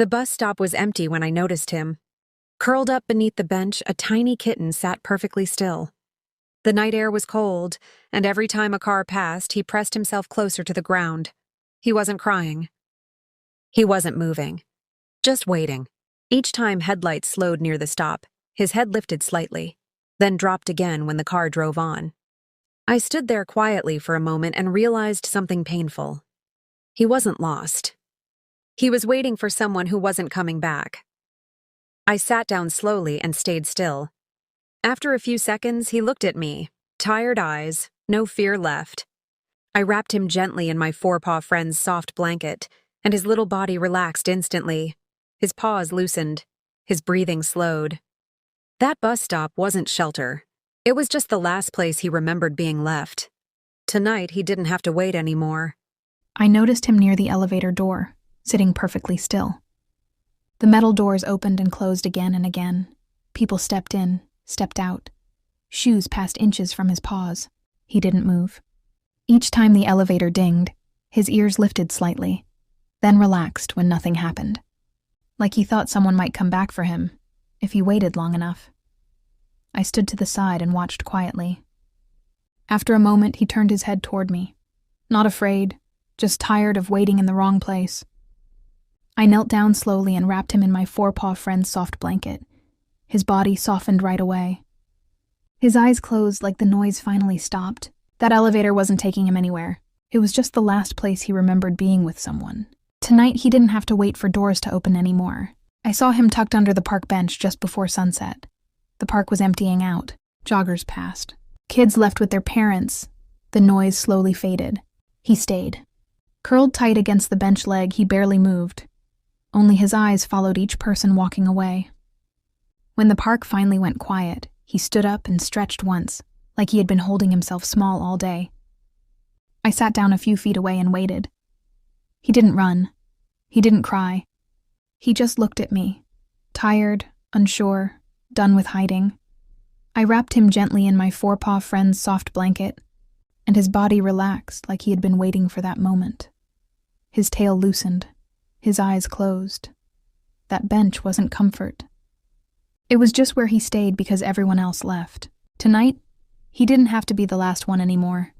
The bus stop was empty when I noticed him. Curled up beneath the bench, a tiny kitten sat perfectly still. The night air was cold, and every time a car passed, he pressed himself closer to the ground. He wasn't crying. He wasn't moving. Just waiting. Each time headlights slowed near the stop, his head lifted slightly, then dropped again when the car drove on. I stood there quietly for a moment and realized something painful. He wasn't lost. He was waiting for someone who wasn't coming back. I sat down slowly and stayed still. After a few seconds, he looked at me, tired eyes, no fear left. I wrapped him gently in my FourPawFriends soft blanket, and his little body relaxed instantly. His paws loosened. His breathing slowed. That bus stop wasn't shelter. It was just the last place he remembered being left. Tonight, he didn't have to wait anymore. I noticed him near the elevator door, sitting perfectly still. The metal doors opened and closed again and again. People stepped in, stepped out. Shoes passed inches from his paws. He didn't move. Each time the elevator dinged, his ears lifted slightly, then relaxed when nothing happened. Like he thought someone might come back for him, if he waited long enough. I stood to the side and watched quietly. After a moment, he turned his head toward me. Not afraid, just tired of waiting in the wrong place. I knelt down slowly and wrapped him in my FourPawFriends soft blanket. His body softened right away. His eyes closed like the noise finally stopped. That elevator wasn't taking him anywhere. It was just the last place he remembered being with someone. Tonight, he didn't have to wait for doors to open anymore. I saw him tucked under the park bench just before sunset. The park was emptying out. Joggers passed. Kids left with their parents. The noise slowly faded. He stayed. Curled tight against the bench leg, he barely moved. Only his eyes followed each person walking away. When the park finally went quiet, he stood up and stretched once, like he had been holding himself small all day. I sat down a few feet away and waited. He didn't run. He didn't cry. He just looked at me, tired, unsure, done with hiding. I wrapped him gently in my FourPawFriends soft blanket, and his body relaxed like he had been waiting for that moment. His tail loosened. His eyes closed. That bench wasn't comfort. It was just where he stayed because everyone else left. Tonight, he didn't have to be the last one anymore.